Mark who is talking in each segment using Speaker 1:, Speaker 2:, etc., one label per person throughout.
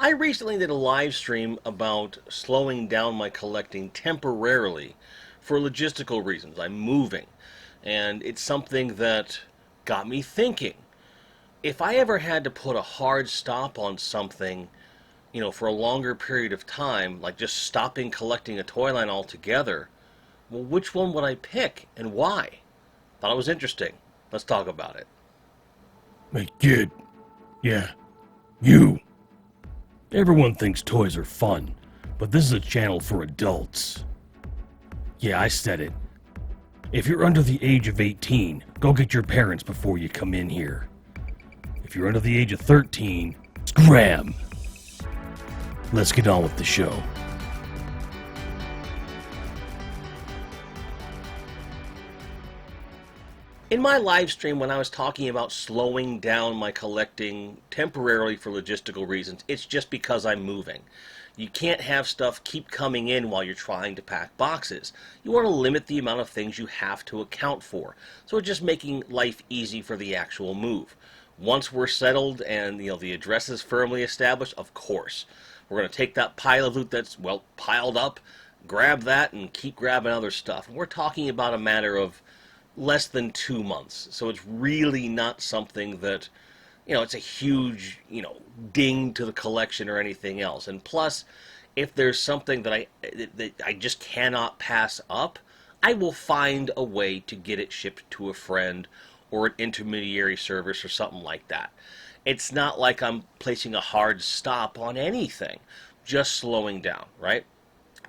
Speaker 1: I recently did a live stream about slowing down my collecting temporarily for logistical reasons. I'm moving, and it's something that got me thinking. If I ever had to put a hard stop on something, for a longer period of time, like just stopping collecting a toy line altogether, well, which one would I pick and why? Thought it was interesting. Let's talk about it.
Speaker 2: Hey, kid. Yeah, you. Everyone thinks toys are fun, but this is a channel for adults. Yeah, I said it. If you're under the age of 18, go get your parents before you come in here. If you're under the age of 13, scram! Let's get on with the show.
Speaker 1: In my live stream, when I was talking about slowing down my collecting temporarily for logistical reasons, it's just because I'm moving. You can't have stuff keep coming in while you're trying to pack boxes. You want to limit the amount of things you have to account for. So it's just making life easy for the actual move. Once we're settled and the address is firmly established, of course, we're going to take that pile of loot that's, well, piled up, grab that, and keep grabbing other stuff. And we're talking about a matter of less than 2 months. So it's really not something that, it's a huge, ding to the collection or anything else. And plus, if there's something that I just cannot pass up, I will find a way to get it shipped to a friend or an intermediary service or something like that. It's not like I'm placing a hard stop on anything, just slowing down, right?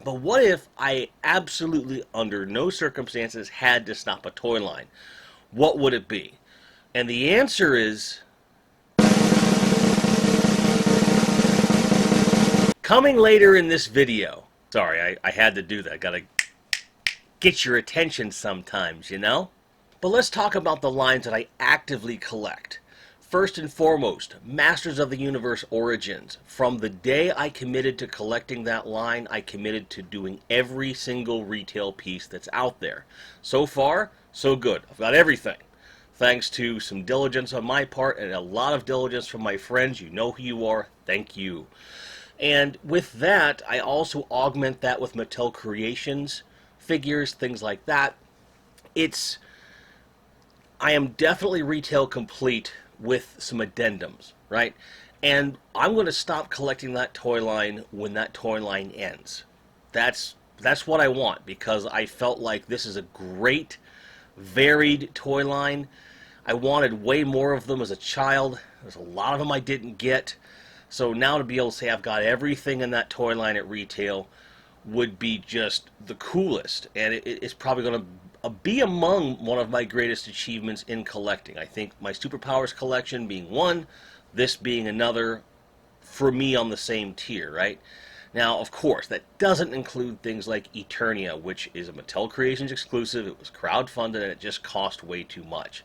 Speaker 1: But what if I absolutely, under no circumstances, had to stop a toy line? What would it be? And the answer is... coming later in this video. Sorry, I had to do that. Gotta get your attention sometimes, But let's talk about the lines that I actively collect. First and foremost, Masters of the Universe Origins. From the day I committed to collecting that line, I committed to doing every single retail piece that's out there. So far, so good. I've got everything. Thanks to some diligence on my part and a lot of diligence from my friends. You know who you are. Thank you. And with that, I also augment that with Mattel Creations figures, things like that. I am definitely retail complete with some addendums, right? And I'm going to stop collecting that toy line when that toy line ends. That's what I want, because I felt like this is a great, varied toy line. I wanted way more of them as a child. There's a lot of them I didn't get. So now to be able to say I've got everything in that toy line at retail would be just the coolest. And it's probably going to be among one of my greatest achievements in collecting. I think my Superpowers collection being one, this being another, for me on the same tier, right? Now, of course, that doesn't include things like Eternia, which is a Mattel Creations exclusive. It was crowdfunded and it just cost way too much.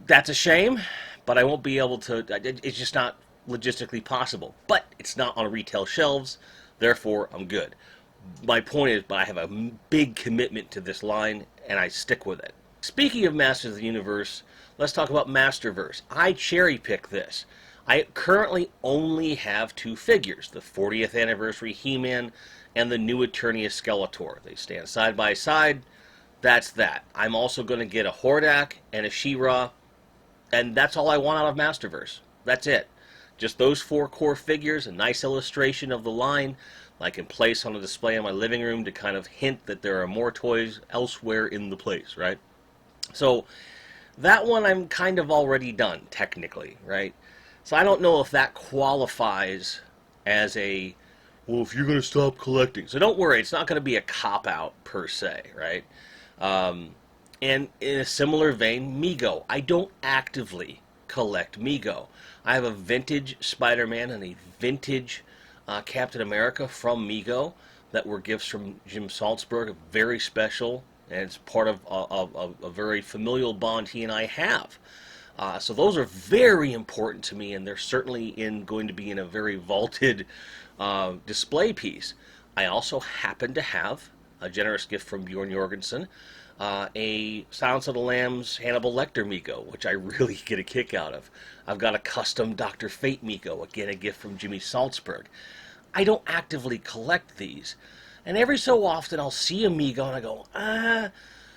Speaker 1: That's a shame, but I won't be able to, it's just not logistically possible. But it's not on retail shelves, therefore I'm good. My point is, I have a big commitment to this line, and I stick with it. Speaking of Masters of the Universe, let's talk about Masterverse. I cherry-pick this. I currently only have 2 figures, the 40th anniversary He-Man and the new Eternia Skeletor. They stand side by side. That's that. I'm also going to get a Hordak and a She-Ra, and that's all I want out of Masterverse. That's it. Just those 4 core figures, a nice illustration of the line I can place on a display in my living room to kind of hint that there are more toys elsewhere in the place, right? So that one I'm kind of already done, technically, right? So I don't know if that qualifies as a, well, if you're going to stop collecting. So don't worry, it's not going to be a cop-out per se, right? And in a similar vein, Mego. I don't actively collect Mego. I have a vintage Spider-Man and a vintage Captain America from Mego that were gifts from Jim Salzberg, very special, and it's part of a very familial bond he and I have. So those are very important to me, and they're certainly going to be in a very vaulted display piece. I also happen to have a generous gift from Bjorn Jorgensen, a Silence of the Lambs Hannibal Lecter Miko, which I really get a kick out of. I've got a custom Dr. Fate Miko, again a gift from Jimmy Salzberg. I don't actively collect these. And every so often I'll see a Miko and I go,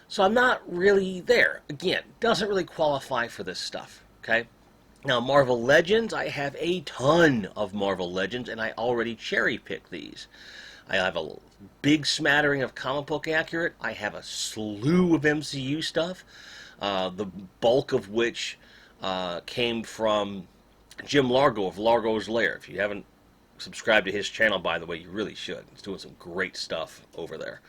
Speaker 1: so I'm not really there. Again, doesn't really qualify for this stuff, okay? Now, Marvel Legends, I have a ton of Marvel Legends, and I already cherry pick these. I have a big smattering of comic book accurate. I have a slew of MCU stuff, the bulk of which came from Jim Largo of Largo's Lair. If you haven't subscribed to his channel, by the way, you really should. He's doing some great stuff over there.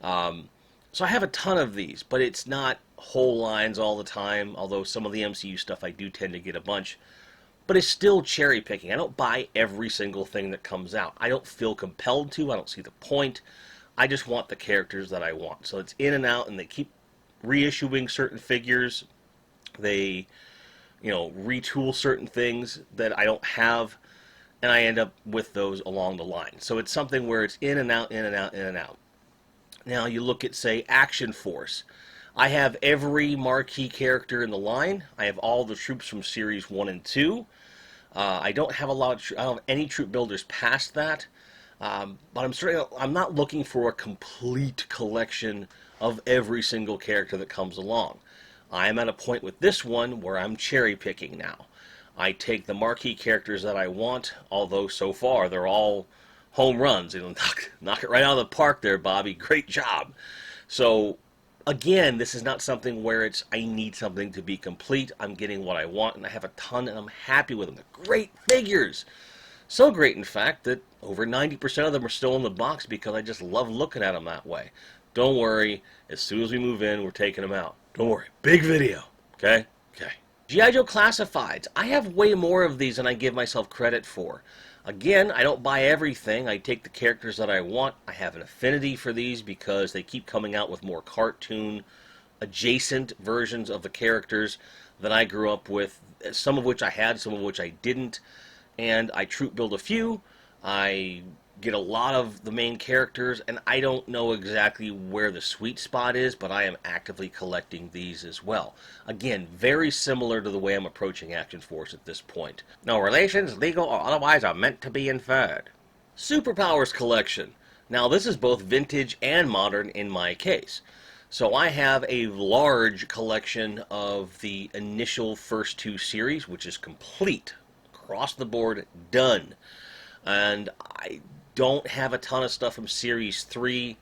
Speaker 1: So I have a ton of these, but it's not whole lines all the time, although some of the MCU stuff I do tend to get a bunch. But it's still cherry picking. I don't buy every single thing that comes out. I don't feel compelled to. I don't see the point. I just want the characters that I want. So it's in and out, and they keep reissuing certain figures. They, retool certain things that I don't have, and I end up with those along the line. So it's something where it's in and out, in and out, in and out. Now you look at, say, Action Force. I have every marquee character in the line. I have all the troops from Series 1 and 2. I don't have I don't have any troop builders past that. But I'm not looking for a complete collection of every single character that comes along. I am at a point with this one where I'm cherry picking now. I take the marquee characters that I want, although so far they're all home runs. Knock it right out of the park there, Bobby. Great job. So again, this is not something where I need something to be complete. I'm getting what I want, and I have a ton, and I'm happy with them. They're great figures. So great, in fact, that over 90% of them are still in the box because I just love looking at them that way. Don't worry. As soon as we move in, we're taking them out. Don't worry. Big video. Okay? Okay. G.I. Joe Classifieds. I have way more of these than I give myself credit for. Again, I don't buy everything. I take the characters that I want. I have an affinity for these because they keep coming out with more cartoon adjacent versions of the characters that I grew up with, some of which I had, some of which I didn't. And I troop build a few. I get a lot of the main characters, and I don't know exactly where the sweet spot is, but I am actively collecting these as well. Again, very similar to the way I'm approaching Action Force at this point. No relations, legal, or otherwise are meant to be inferred. Superpowers collection. Now, this is both vintage and modern in my case. So I have a large collection of the initial first two series, which is complete, across the board, done. And I don't have a ton of stuff from Series 3.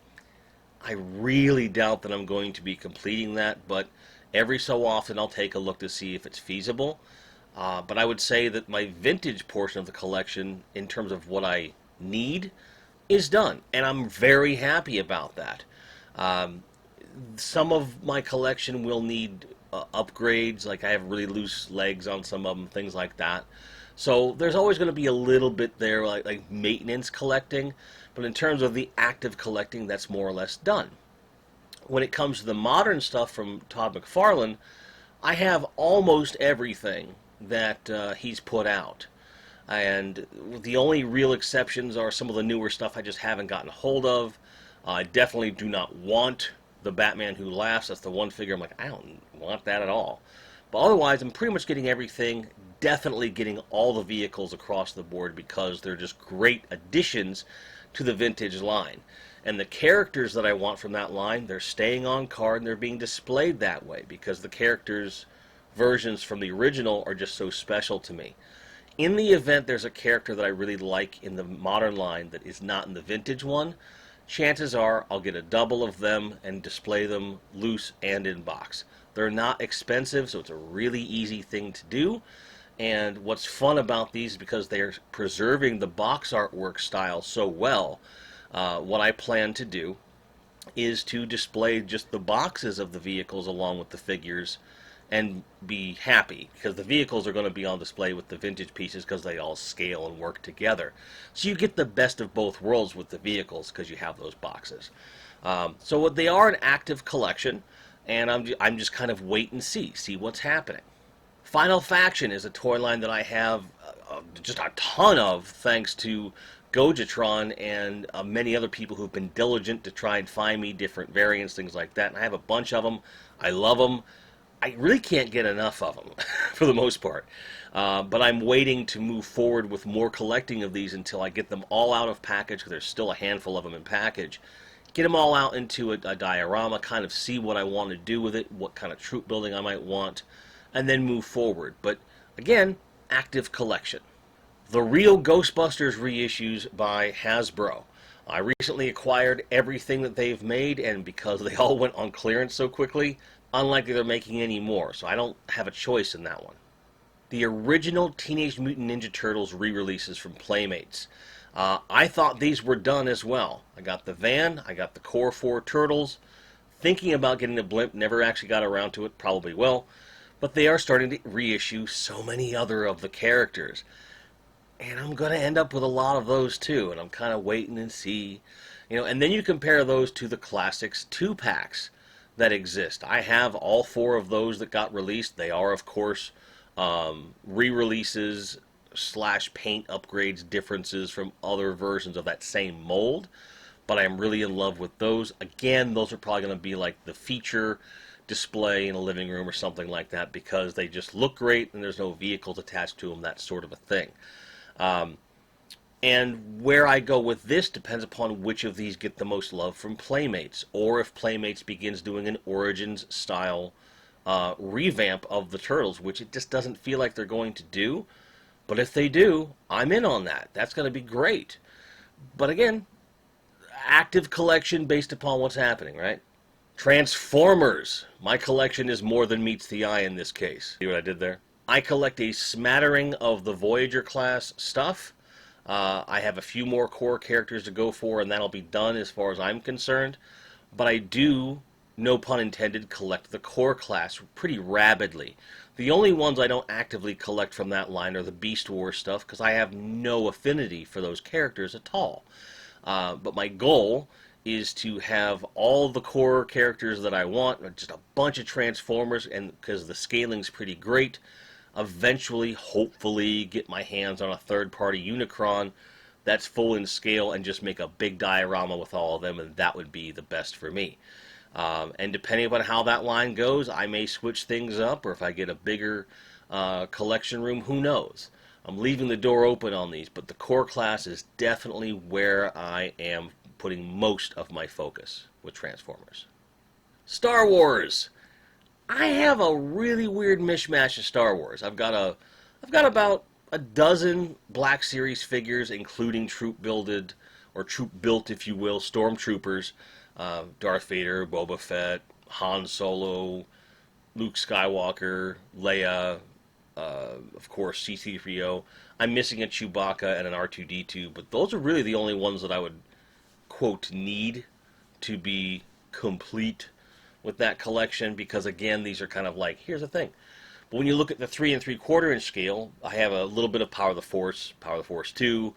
Speaker 1: I really doubt that I'm going to be completing that, but every so often I'll take a look to see if it's feasible. But I would say that my vintage portion of the collection, in terms of what I need, is done. And I'm very happy about that. Some of my collection will need upgrades, like I have really loose legs on some of them, things like that. So there's always going to be a little bit there, like maintenance collecting, but in terms of the active collecting, that's more or less done. When it comes to the modern stuff from Todd McFarlane, I have almost everything that he's put out. And the only real exceptions are some of the newer stuff I just haven't gotten a hold of. I definitely do not want the Batman Who Laughs. That's the one figure I'm like, I don't want that at all. But otherwise, I'm pretty much getting everything, definitely getting all the vehicles across the board because they're just great additions to the vintage line. And the characters that I want from that line, they're staying on card and they're being displayed that way because the characters' versions from the original are just so special to me. In the event there's a character that I really like in the modern line that is not in the vintage one, chances are I'll get a double of them and display them loose and in box. They're not expensive, so it's a really easy thing to do. And what's fun about these, because they're preserving the box artwork style so well, what I plan to do is to display just the boxes of the vehicles along with the figures and be happy, because the vehicles are going to be on display with the vintage pieces because they all scale and work together. So you get the best of both worlds with the vehicles because you have those boxes. So they are an active collection, and I'm just kind of wait and see what's happening. Final Faction is a toy line that I have just a ton of, thanks to Gojatron and many other people who've been diligent to try and find me different variants, things like that. And I have a bunch of them. I love them. I really can't get enough of them for the most part. But I'm waiting to move forward with more collecting of these until I get them all out of package, because there's still a handful of them in package. Get them all out into a diorama, kind of see what I want to do with it, what kind of troop building I might want, and then move forward. But again, active collection. The Real Ghostbusters reissues by Hasbro. I recently acquired everything that they've made, and because they all went on clearance so quickly, unlikely they're making any more, so I don't have a choice in that one. The original Teenage Mutant Ninja Turtles re-releases from Playmates. I thought these were done as well. I got the van, I got the Core 4 Turtles, thinking about getting the Blimp, never actually got around to it, probably will, but they are starting to reissue so many other of the characters. And I'm going to end up with a lot of those too, and I'm kind of waiting and see. And then you compare those to the Classics 2-packs that exist. I have all 4 of those that got released. They are, of course, re-releases / paint upgrades, differences from other versions of that same mold. But I'm really in love with those. Again, those are probably going to be like the feature display in a living room or something like that, because they just look great and there's no vehicles attached to them, that sort of a thing. And where I go with this depends upon which of these get the most love from Playmates, or if Playmates begins doing an Origins style revamp of the Turtles, which it just doesn't feel like they're going to do. But if they do, I'm in on that. That's going to be great. But again, active collection based upon what's happening, right? Transformers. My collection is more than meets the eye in this case. See what I did there? I collect a smattering of the Voyager class stuff. I have a few more core characters to go for, and that'll be done as far as I'm concerned. But I do, no pun intended, collect the core class pretty rabidly. The only ones I don't actively collect from that line are the Beast Wars stuff, because I have no affinity for those characters at all. But my goal is to have all the core characters that I want, just a bunch of Transformers, and because the scaling's pretty great, eventually, hopefully, get my hands on a third-party Unicron that's full in scale and just make a big diorama with all of them, and that would be the best for me. And depending upon how that line goes, I may switch things up, or if I get a bigger collection room, who knows. I'm leaving the door open on these, but the core class is definitely where I am putting most of my focus with Transformers. Star Wars! I have a really weird mishmash of Star Wars. I've got about a dozen Black Series figures, including troop built, if you will, stormtroopers. Darth Vader, Boba Fett, Han Solo, Luke Skywalker, Leia, of course C-3PO. I'm missing a Chewbacca and an R2-D2, but those are really the only ones that I would, quote, need to be complete with that collection, because again, these are kind of like, here's the thing. But when you look at the 3 3/4 inch scale, I have a little bit of Power of the Force 2,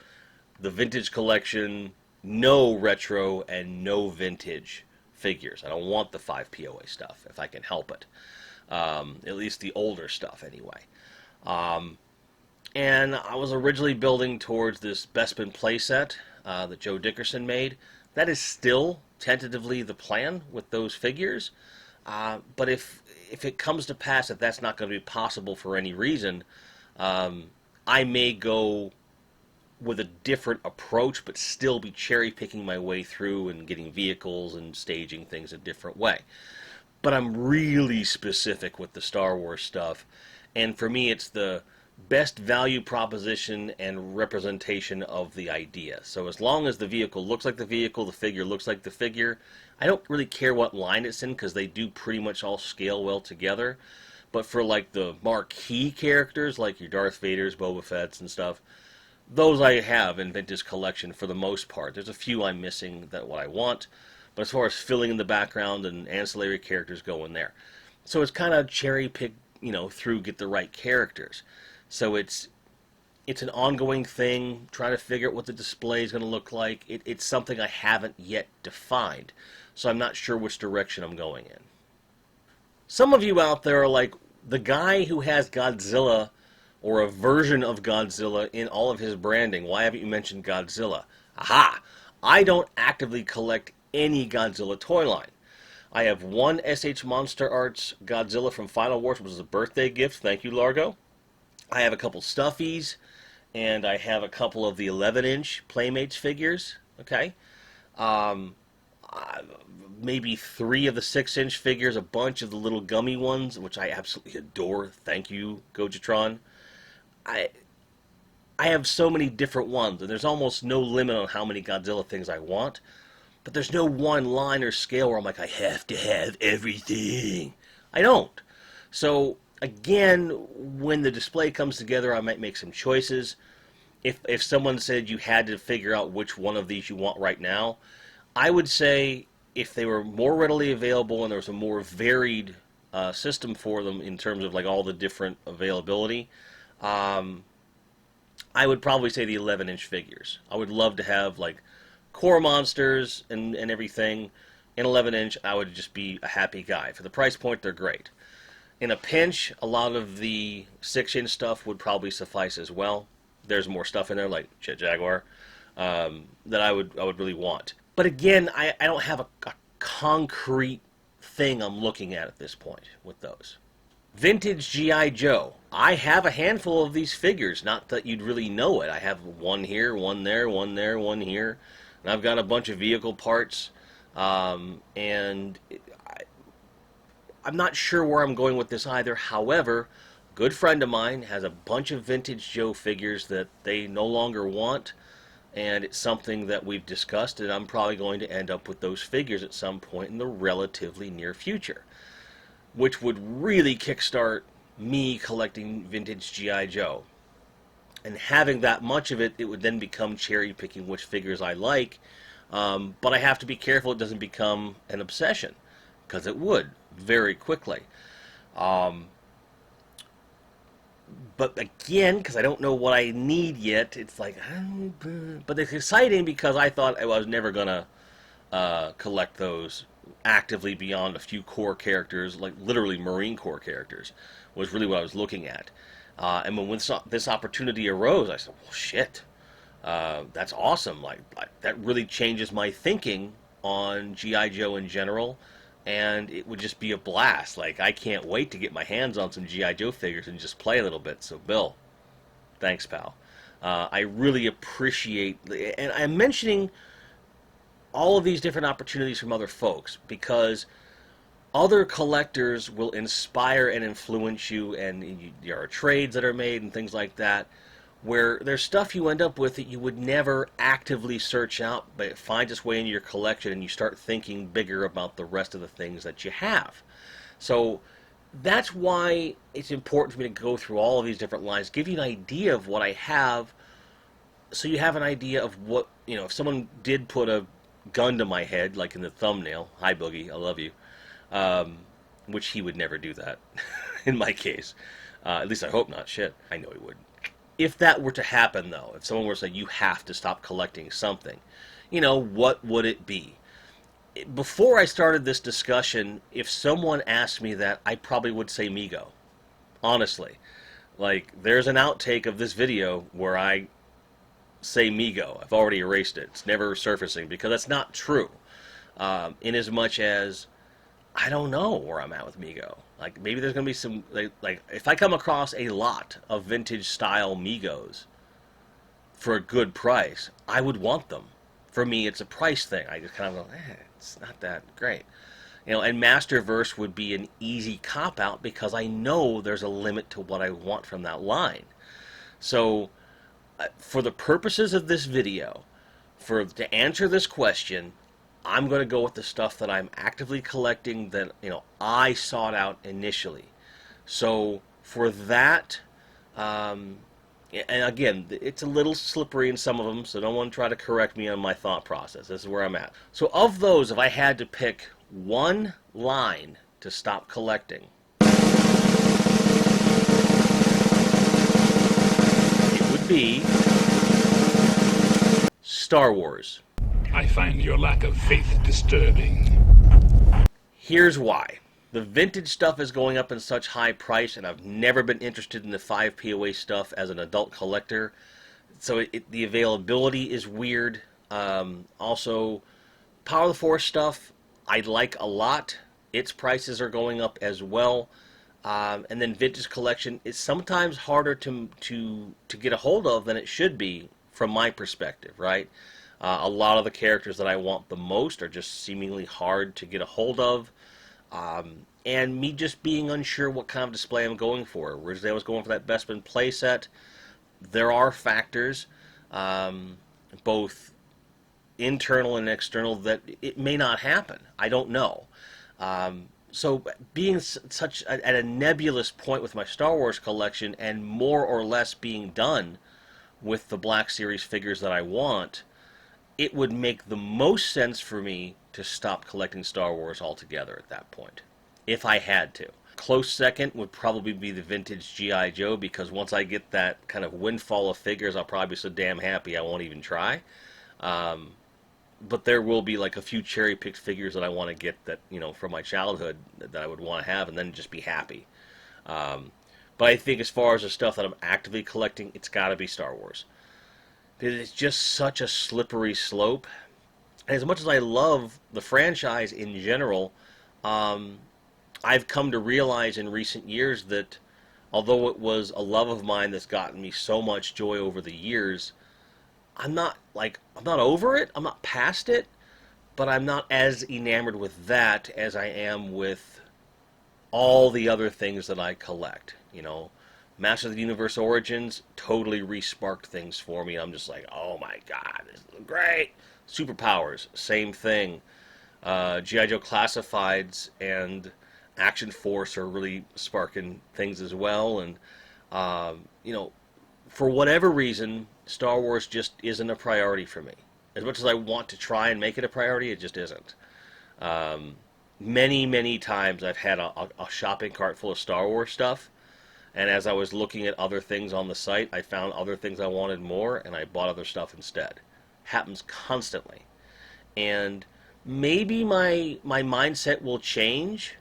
Speaker 1: the vintage collection, no retro and no vintage figures. I don't want the 5 POA stuff if I can help it. At least the older stuff anyway. And I was originally building towards this Bespin playset that Joe Dickerson made. That is still tentatively the plan with those figures. But if it comes to pass that that's not going to be possible for any reason, I may go with a different approach, but still be cherry picking my way through and getting vehicles and staging things a different way. But I'm really specific with the Star Wars stuff, and for me it's the best value proposition and representation of the idea. So as long as the vehicle looks like the vehicle, the figure looks like the figure, I don't really care what line it's in, because they do pretty much all scale well together. But for like the marquee characters, like your Darth Vaders, Boba Fett's and stuff, those I have in vintage collection for the most part. There's a few I'm missing that what I want, but as far as filling in the background and ancillary characters go in there. So it's kind of cherry pick, through, get the right characters. So it's an ongoing thing, trying to figure out what the display is going to look like. It's something I haven't yet defined, so I'm not sure which direction I'm going in. Some of you out there are like, the guy who has Godzilla or a version of Godzilla in all of his branding. Why haven't you mentioned Godzilla? Aha! I don't actively collect any Godzilla toy line. I have one SH Monster Arts Godzilla from Final Wars, which was a birthday gift. Thank you, Largo. I have a couple stuffies, and I have a couple of the 11-inch Playmates figures. Okay. Um, Maybe 3 of the 6-inch figures, a bunch of the little gummy ones, which I absolutely adore. Thank you, Gojatron. I I have so many different ones, and there's almost no limit on how many Godzilla things I want. But there's no one line or scale where I'm like, I have to have everything. I don't. So again, when the display comes together, I might make some choices. If someone said you had to figure out which one of these you want right now, I would say if they were more readily available and there was a more varied system for them in terms of like all the different availability, um, I would probably say the 11-inch figures. I would love to have like core monsters and everything. In 11-inch, I would just be a happy guy. For the price point, they're great. In a pinch, a lot of the 6-inch stuff would probably suffice as well. There's more stuff in there, like Jet Jaguar, that I would really want. But again, I don't have a concrete thing I'm looking at this point with those. Vintage G.I. Joe. I have a handful of these figures, not that you'd really know it. I have one here, one there, one there, one here. And I've got a bunch of vehicle parts. And I'm not sure where I'm going with this either. However, a good friend of mine has a bunch of Vintage Joe figures that they no longer want. And it's something that we've discussed, and I'm probably going to end up with those figures at some point in the relatively near future, which would really kickstart me collecting vintage G.I. Joe. And having that much of it, it would then become cherry picking which figures I like. But I have to be careful it doesn't become an obsession, because it would very quickly. Um, but again, because I don't know what I need yet, it's like, but it's exciting because I thought I was never going to collect those actively beyond a few core characters, like literally Marine Corps characters, was really what I was looking at. And when this opportunity arose, I said, well, shit, that's awesome. Like, that really changes my thinking on G.I. Joe in general, and it would just be a blast. Like, I can't wait to get my hands on some G.I. Joe figures and just play a little bit. So, Bill, thanks, pal. I really appreciate, and I'm mentioning all of these different opportunities from other folks because other collectors will inspire and influence you, and there are trades that are made and things like that where there's stuff you end up with that you would never actively search out, but it finds its way into your collection and you start thinking bigger about the rest of the things that you have. So that's why it's important for me to go through all of these different lines, give you an idea of what I have, so you have an idea of what, if someone did put a gun to my head, like in the thumbnail, hi Boogie, I love you, which he would never do that in my case. At least I hope not. Shit, I know he would. If that were to happen, though, if someone were to say, you have to stop collecting something, what would it be? Before I started this discussion, if someone asked me that, I probably would say Mego. Honestly. Like, there's an outtake of this video where I say Mego. I've already erased it. It's never surfacing because that's not true. In as much as I don't know where I'm at with Mego. Like, maybe there's going to be some, like, if I come across a lot of vintage style Megos for a good price, I would want them. For me, it's a price thing. I just kind of go, it's not that great. And Masterverse would be an easy cop-out because I know there's a limit to what I want from that line. So, for the purposes of this video, to answer this question, I'm going to go with the stuff that I'm actively collecting that, I sought out initially. So for that, and again, it's a little slippery in some of them, so no one try to correct me on my thought process. This is where I'm at. So of those, if I had to pick one line to stop collecting, it would be Star Wars.
Speaker 3: I find your lack of faith disturbing.
Speaker 1: Here's why. The vintage stuff is going up in such high price, and I've never been interested in the 5 POA stuff as an adult collector. So the availability is weird. Also, Power of the Force stuff I like a lot. Its prices are going up as well. And then vintage collection is sometimes harder to get a hold of than it should be from my perspective, right? A lot of the characters that I want the most are just seemingly hard to get a hold of. And me just being unsure what kind of display I'm going for. Whereas I was going for that Bespin playset, there are factors, both internal and external, that it may not happen. I don't know. So being such at a nebulous point with my Star Wars collection, and more or less being done with the Black Series figures that I want, it would make the most sense for me to stop collecting Star Wars altogether at that point, if I had to. Close second would probably be the vintage G.I. Joe, because once I get that kind of windfall of figures, I'll probably be so damn happy I won't even try. But there will be like a few cherry picked figures that I want to get, that, from my childhood, that I would want to have, and then just be happy. But I think as far as the stuff that I'm actively collecting, it's got to be Star Wars. It's just such a slippery slope. And as much as I love the franchise in general, I've come to realize in recent years that although it was a love of mine that's gotten me so much joy over the years, I'm not over it. I'm not past it, but I'm not as enamored with that as I am with all the other things that I collect. Masters of the Universe Origins totally re-sparked things for me. I'm just like, oh my god, this is great. Superpowers, same thing. G.I. Joe Classifieds and Action Force are really sparking things as well. And, for whatever reason, Star Wars just isn't a priority for me. As much as I want to try and make it a priority, it just isn't. Many, many times I've had a shopping cart full of Star Wars stuff, and as I was looking at other things on the site, I found other things I wanted more, and I bought other stuff instead. Happens constantly. And maybe my mindset will change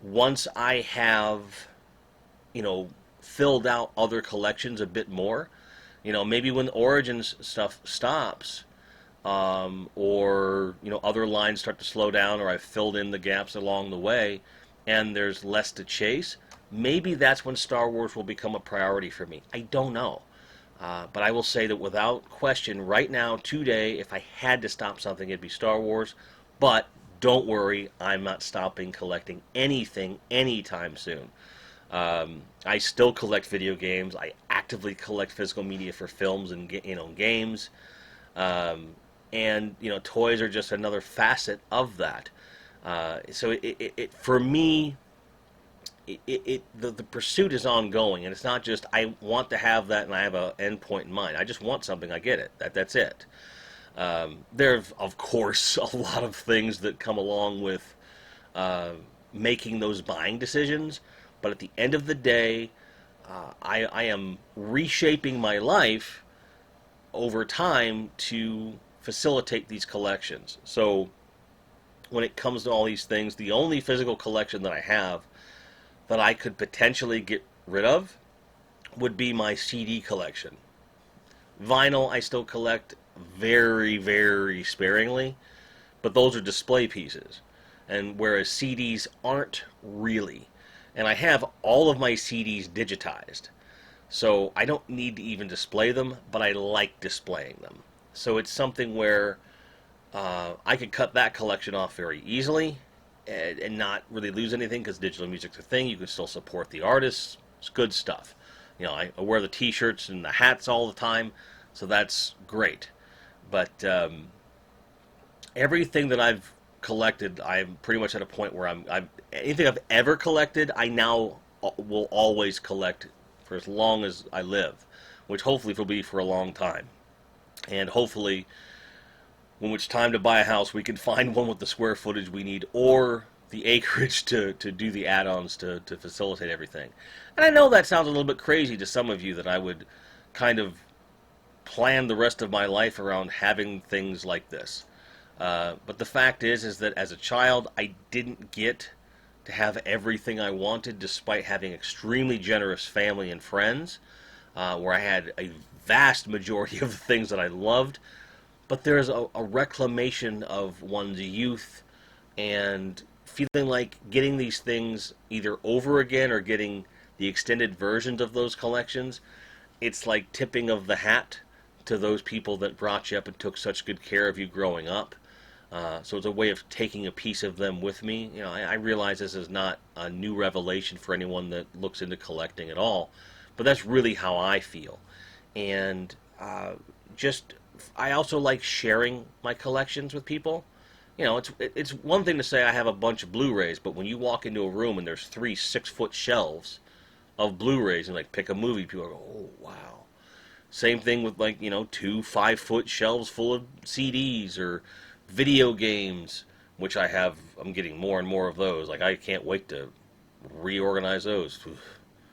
Speaker 1: once I have, filled out other collections a bit more. Maybe when the Origins stuff stops, or other lines start to slow down, or I've filled in the gaps along the way, and there's less to chase. Maybe that's when Star Wars will become a priority for me. I don't know. But I will say that without question, right now, today, if I had to stop something, it'd be Star Wars. But don't worry, I'm not stopping collecting anything anytime soon. I still collect video games. I actively collect physical media for films and games. And toys are just another facet of that. So for me, the pursuit is ongoing, and it's not just I want to have that and I have an end point in mind. I just want something, I get it. That's it. There's of course a lot of things that come along with making those buying decisions, but at the end of the day, I am reshaping my life over time to facilitate these collections. So when it comes to all these things, the only physical collection that I have that I could potentially get rid of would be my CD collection. Vinyl I still collect very, very sparingly, but those are display pieces. And whereas CDs aren't really. And I have all of my CDs digitized. So I don't need to even display them, but I like displaying them. So it's something where I could cut that collection off very easily and not really lose anything, because digital music's a thing. You can still support the artists. It's good stuff. I wear the T-shirts and the hats all the time, so that's great. But everything that I've collected, I'm pretty much at a point where I'm anything I've ever collected, I now will always collect for as long as I live, which hopefully will be for a long time. And hopefully, when it's time to buy a house, we can find one with the square footage we need, or the acreage to do the add-ons to facilitate everything. And I know that sounds a little bit crazy to some of you, that I would kind of plan the rest of my life around having things like this. But the fact is that as a child, I didn't get to have everything I wanted, despite having extremely generous family and friends, where I had a vast majority of the things that I loved. But there's a reclamation of one's youth and feeling like getting these things either over again or getting the extended versions of those collections. It's like tipping of the hat to those people that brought you up and took such good care of you growing up. So it's a way of taking a piece of them with me. You know, I realize this is not a new revelation for anyone that looks into collecting at all, but that's really how I feel. And just, I also like sharing my collections with people. You know, it's one thing to say I have a bunch of Blu-rays, but when you walk into a room and there's 3 6-foot shelves of Blu-rays and like pick a movie, people go, "Oh wow." Same thing with like 2 5-foot shelves full of CDs or video games, which I have. I'm getting more and more of those. Like I can't wait to reorganize those.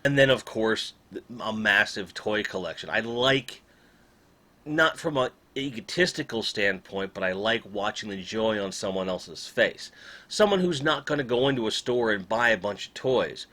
Speaker 1: And then of course a massive toy collection. I like, not from a egotistical standpoint, but I like watching the joy on someone else's face. Someone who's not going to go into a store and buy a bunch of toys,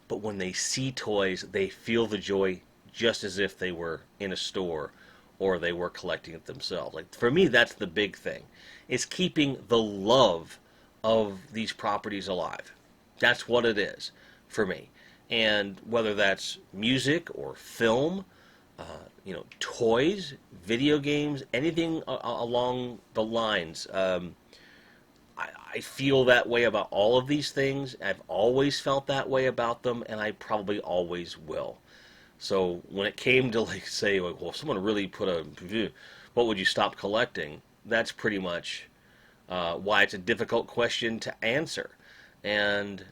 Speaker 1: but when they see toys, they feel the joy just as if they were in a store or they were collecting it themselves. Like for me, that's the big thing. It's keeping the love of these properties alive. That's what it is for me. And whether that's music or film, toys, video games, anything along the lines. I feel that way about all of these things. I've always felt that way about them, and I probably always will. So when it came to say, well, if someone really put what would you stop collecting? That's pretty much why it's a difficult question to answer. And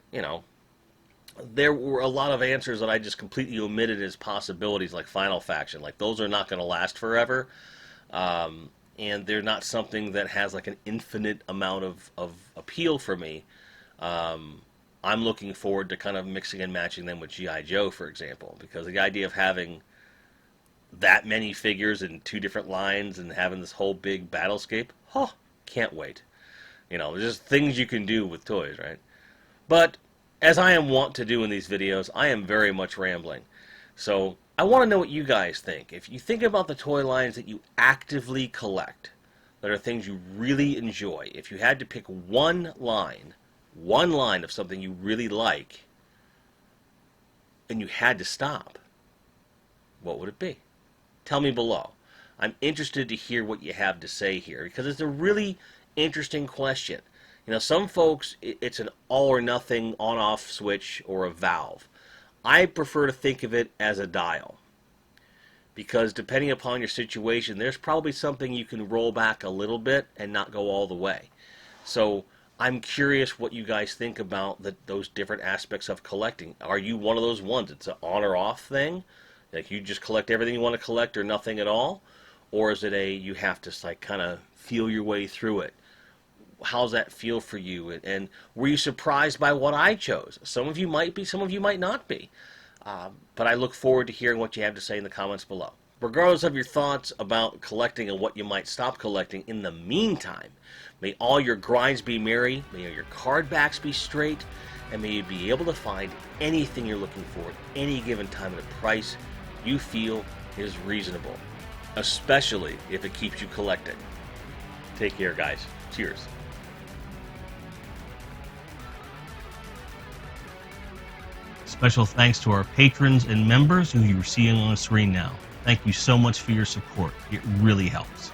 Speaker 1: there were a lot of answers that I just completely omitted as possibilities, like Final Faction. Like those are not going to last forever, and they're not something that has like an infinite amount of appeal for me. I'm looking forward to kind of mixing and matching them with G.I. Joe, for example, because the idea of having that many figures in 2 different lines and having this whole big battlescape, can't wait. There's just things you can do with toys, right? But as I am wont to do in these videos, I am very much rambling. So I want to know what you guys think. If you think about the toy lines that you actively collect, that are things you really enjoy, if you had to pick one line of something you really like, and you had to stop, what would it be? Tell me below. I'm interested to hear what you have to say here, because it's a really interesting question. Some folks, it's an all or nothing on-off switch or a valve. I prefer to think of it as a dial, because depending upon your situation, there's probably something you can roll back a little bit and not go all the way. So I'm curious what you guys think about those different aspects of collecting. Are you one of those ones? It's an on or off thing? Like you just collect everything you want to collect or nothing at all? Or is it you have to kind of feel your way through it? How's that feel for you? And were you surprised by what I chose? Some of you might be, some of you might not be. But I look forward to hearing what you have to say in the comments below. Regardless of your thoughts about collecting and what you might stop collecting, in the meantime, may all your grinds be merry, may all your card backs be straight, and may you be able to find anything you're looking for at any given time at a price you feel is reasonable, especially if it keeps you collecting. Take care, guys. Cheers. Special thanks to our patrons and members who you're seeing on the screen now. Thank you so much for your support. It really helps.